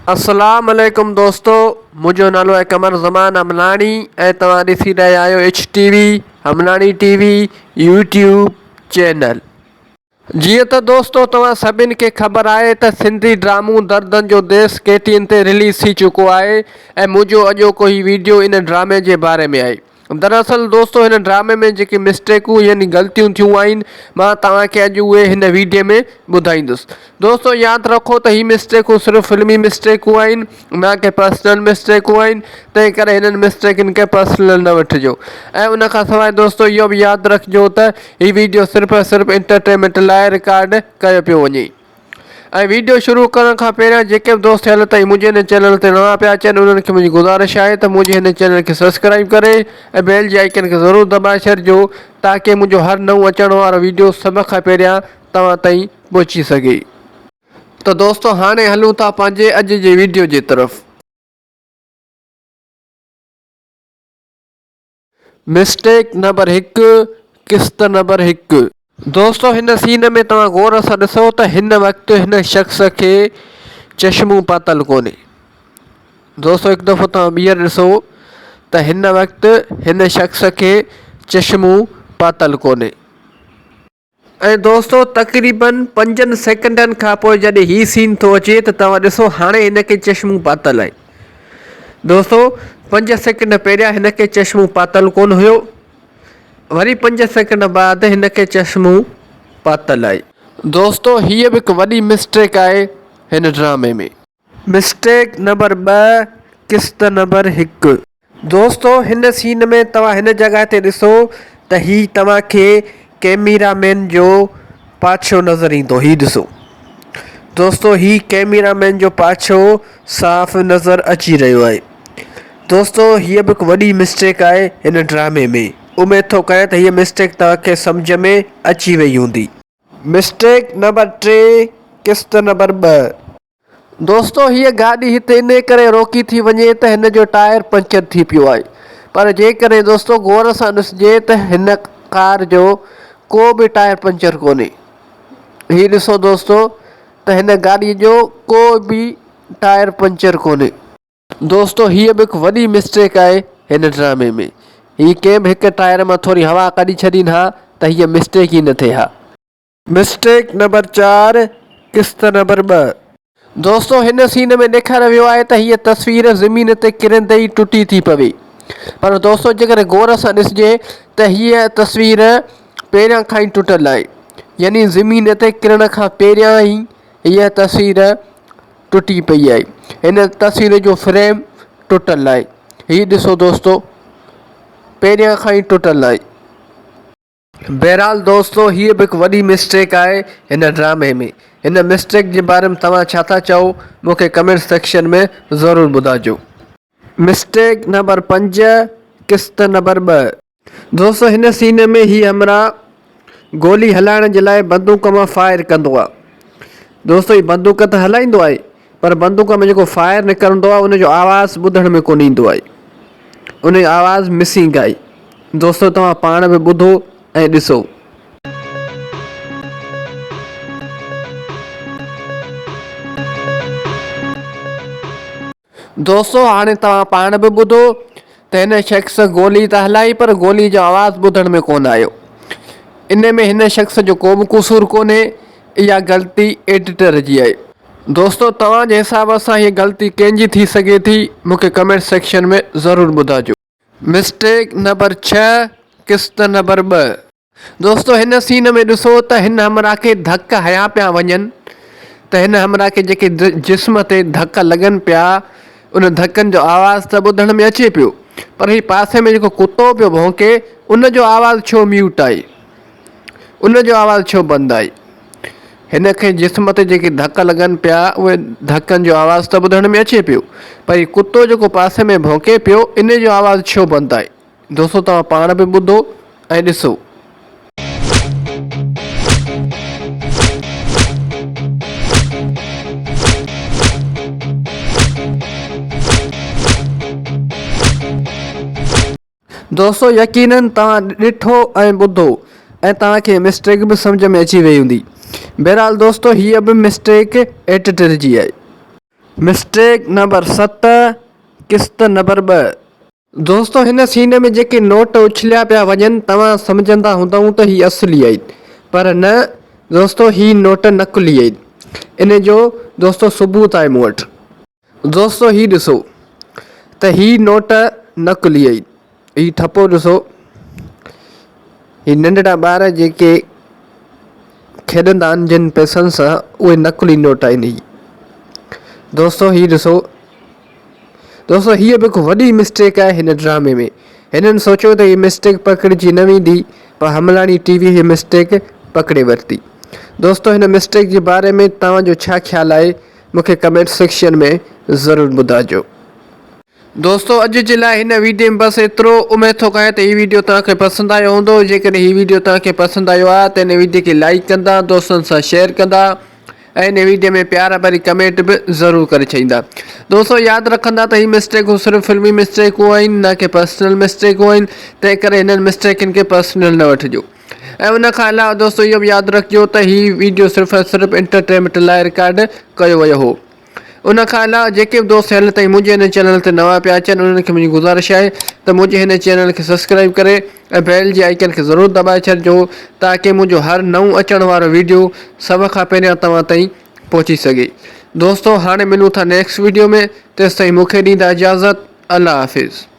अस्सलाम वालेकुम दोस्तों, मुझो नालो है कमर ज़मान हमलानी ऐं तव्हां ॾिसी रहिया आहियो HTV हमलानी TV यूट्यूब चैनल। जीअं त दोस्तों तव्हां सभिनि खे ख़बर आहे त सिंधी ड्रामो दर्दनि जो देश KTN ते रिलीज़ थी चुको आहे ऐं मुंहिंजो अॼोको ही वीडियो इन ड्रामे जे बारे में आहे। दरअसल दोस्तों हिन ड्रामे में जेके मिस्टेकूं यानी ग़लतियूं थियूं आहिनि मां तव्हांखे अॼु उहे हिन वीडियो में ॿुधाईंदुसि। दोस्तों यादि रखो त ही मिस्टेकूं सिर्फ़ु फिल्मी मिस्टेकूं आहिनि, न कि पर्सनल मिस्टेकूं आहिनि, तंहिं करे हिननि मिस्टेकनि खे पर्सनल न वठिजो। ऐं उन खां सवाइ दोस्तों इहो बि यादि रखिजो त ही वीडियो सिर्फ़ु ऐं सिर्फ़ु एंटरटेनमेंट लाइ रिकॉर्ड कयो पियो वञे। ऐं वीडियो शुरू करण खां पहिरियां जेके बि दोस्त हाल ताईं मुंहिंजे हिन चैनल ते नवां पिया अचनि उन्हनि खे मुंहिंजी गुज़ारिश आहे त मुंहिंजे हिन चैनल खे सब्सक्राइब करे ऐं बेल जे आइकन खे ज़रूरु दॿाए छॾिजो ताकी मुंहिंजो हर नओं अचण वारो वीडियो सभ खां पहिरियां तव्हां ताईं पहुची सघे। तो दोस्तों हाणे हलूं था पंहिंजे अॼु जे वीडियो जे तरफ़। मिस्टेक नंबर 1, किस्त नंबर 1। दोस्तों हिन सीन में तव्हां गौर सां ॾिसो त हिन वक़्तु हिन शख़्स खे चश्मो पातल कोन्हे। दोस्तों हिकु दफ़ो तव्हां ॿीहर ॾिसो त हिन वक़्तु हिन शख़्स खे चश्मो पातल कोन्हे। ऐं दोस्तों तक़रीबन 5 सेकंडनि खां पोइ जॾहिं ही सीन थो अचे त तव्हां ॾिसो हाणे हिनखे चश्मो पातल आहे। दोस्तों 5 सेकंड पहिरियां हिनखे चश्मो पातल कोन हुयो, वरी 5 सेकंड बाद हिनखे चश्मो पातल आहे। दोस्तों हीअ बि हिकु वॾी मिस्टेक आहे हिन ड्रामे में। मिस्टेक नंबर 2, किस्त नंबर 1। दोस्तों हिन सीन में तव्हां हिन जॻह ते ॾिसो त ही तव्हांखे कैमरामैन जो पाछो नज़र ईंदो। ही ॾिसो दोस्तों ही कैमरामैन जो पाछो साफ़ नज़र अची रहियो आहे। दोस्तों हीअ बि हिकु वॾी मिस्टेक आहे हिन ड्रामे में। उमेद थो कयां त हीअ मिस्टेक तव्हांखे सम्झ में अची वई हूंदी। मिस्टेक नंबर 3, किस्त नंबर 2। दोस्तों हीअ गाॾी हिते इन करे रोकी थी वञे त हिन जो टायर पंचर थी पियो आहे, पर जेकॾहिं दोस्तों गौर सां ॾिसिजे त हिन कार जो को बि टायर पंचर कोन्हे। हीअ ॾिसो दोस्तों त हिन गाॾीअ जो को बि टायर पंचर कोन्हे। दोस्तों हीअ बि हिकु वॾी मिस्टेक आहे हिन ड्रामे में। ही कंहिं बि हिकु टायर मां थोरी हवा कढी छॾीनि हा त हीअ मिस्टेक ई न थिए हा। मिस्टेक नंबर 4, किस्त नंबर 2। दोस्तों हिन सीन में ॾेखारियो वियो आहे त हीअ तस्वीर ज़मीन ते किरंदे ई टुटी थी पवे, पर दोस्तों जेकॾहिं गौर सां ॾिसिजे त हीअ तस्वीर पहिरियां खां ई टुटल आहे, यानी ज़मीन ते किरण खां पहिरियां ई हीअ तस्वीर टुटी पई आहे। हिन तस्वीर जो फ्रेम टुटल आहे। हीअ ॾिसो दोस्तों पहिरियां खां ई टुटल आहे। बहरहाल दोस्तों हीअ बि हिकु वॾी मिस्टेक आहे हिन ड्रामे में। हिन मिस्टेक जे बारे में तव्हां छा था चओ मूंखे कमेंट सेक्शन में ज़रूरु ॿुधाइजो। मिस्टेक नंबर 5, किस्त नंबर 2। दोस्तों हिन सीन में ही हमरा गोली हलाइण जे लाइ बंदूक मां फायर कंदो आहे। दोस्तों ही बंदूक त हलाईंदो आहे, पर बंदूक में जेको फायर निकिरंदो आहे उनजो आवाज़ु ॿुधण में कोन ईंदो आहे, उन जो आवाज़ु मिसिंग आहे। दोस्तों तव्हां पाण बि ॿुधो ऐं ॾिसो। दोस्तों हाणे तव्हां पाण बि ॿुधो त हिन शख़्स गोली त हलाई पर गोली जो आवाज़ु ॿुधण में कोन आयो। इन में हिन शख़्स जो को बि क़सूरु कोन्हे, इहा ग़लती एडिटर जी आहे। दोस्तों तव्हांजे हिसाब सां हीअ ग़लती कंहिंजी थी सघे थी मूंखे कमेंट सेक्शन में ज़रूरु ॿुधाइजो। मिस्टेक नंबर 6, किस्त नंबर 2। दोस्तों हिन सीन में ॾिसो त हिन हमरा खे धक हया पिया वञनि, त हिन हमरा खे जेके जिस्म ते धक लॻनि पिया उन धकनि जो आवाज़ु त ॿुधण में अचे पियो, पर ही पासे में जेको कुतो पियो भौंके उन जो आवाज़ु छो म्यूट आहे, उन जो आवाज़ु छो बंदि आहे। हिन खे जिस्म ते जेके धक लॻनि पिया उहे धकनि जो आवाज़ु त ॿुधण में अचे पियो, पर हीउ कुतो जेको पासे में भौंके पियो इन जो आवाज़ु छो बंदि आहे। दोस्तों तव्हां पाण बि ॿुधो ऐं ॾिसो। दोस्तों यकीनन तव्हां ॾिठो ऐं ॿुधो ऐं तव्हांखे मिस्टेक बि सम्झ में अची वई हूंदी। बहरहाल दोस्तों हीअ बि मिस्टेक एडिटर जी आहे। मिस्टेक नंबर 7 किस्त नंबर 2। दोस्तों हिन सीन में जेके नोट उछलिया पिया वञनि तव्हां सम्झंदा हूंदव त ही असली आहिनि, पर न दोस्तों ही नोट नकली आहिनि। इन जो दोस्तों सबूत आहे मूं वटि। दोस्तों ही ॾिसो त ही नोट नकली आहिनि। ही ठपो ॾिसो, ही नंढड़ा ॿार जेके खेॾंदा आहिनि जिन पैसनि सां उहे नकली नोट आहिनि। ही दोस्तों ही ॾिसो, दोस्तों हीअ बि हिकु वॾी मिस्टेक आहे हिन ड्रामे में। हिननि सोचियो त हीअ मिस्टेक पकड़िजी न वेंदी, पर हमलाणी टीवी हीअ मिस्टेक पकड़े वरिती। दोस्तों हिन मिस्टेक जे बारे में तव्हांजो छा ख़्यालु आहे मूंखे कमेंट सेक्शन में ज़रूरु ॿुधाइजो। दोस्तों अॼु जे लाइ हिन वीडियो में बसि एतिरो। उमेद थो कयां त हीअ वीडियो तव्हांखे पसंदि आयो हूंदो। जेकॾहिं हीअ वीडियो तव्हांखे पसंदि आयो आहे त हिन वीडियो खे लाइक कंदा, दोस्तनि सां शेयर कंदा ऐं हिन वीडियो में प्यार भरी कमेंट बि ज़रूरु करे छॾींदा। दोस्तों यादि रखंदा त हीअ मिस्टेकूं सिर्फ़ु फिल्मी मिस्टेकूं आहिनि, न कि पर्सनल मिस्टेकूं आहिनि। तंहिं करे हिननि मिस्टेकनि खे पर्सनल न वठिजो। ऐं उन खां अलावा दोस्तों इहो बि यादि रखिजो त हीअ वीडियो सिर्फ़ु सिर्फ़ु एंटरटेनमेंट लाइ रिकॉर्ड कयो वियो हो। उन खां अलावा जेके बि दोस्त हाल ताईं मुंहिंजे हिन चैनल ते नवां पिया अचनि उन्हनि खे मुंहिंजी गुज़ारिश आहे त मुंहिंजे हिन चैनल खे सब्सक्राइब करे ऐं बेल जी आइकन खे ज़रूरु दॿाए छॾिजो, ताकी मुंहिंजो हर नओं अचण वारो वीडियो सभ खां पहिरियां तव्हां ताईं पहुची सघे। दोस्तों हाणे मिलूं था नेक्स्ट वीडियो में, तेसिताईं मूंखे ॾींदा इजाज़त। अल्लाह हाफ़िज़।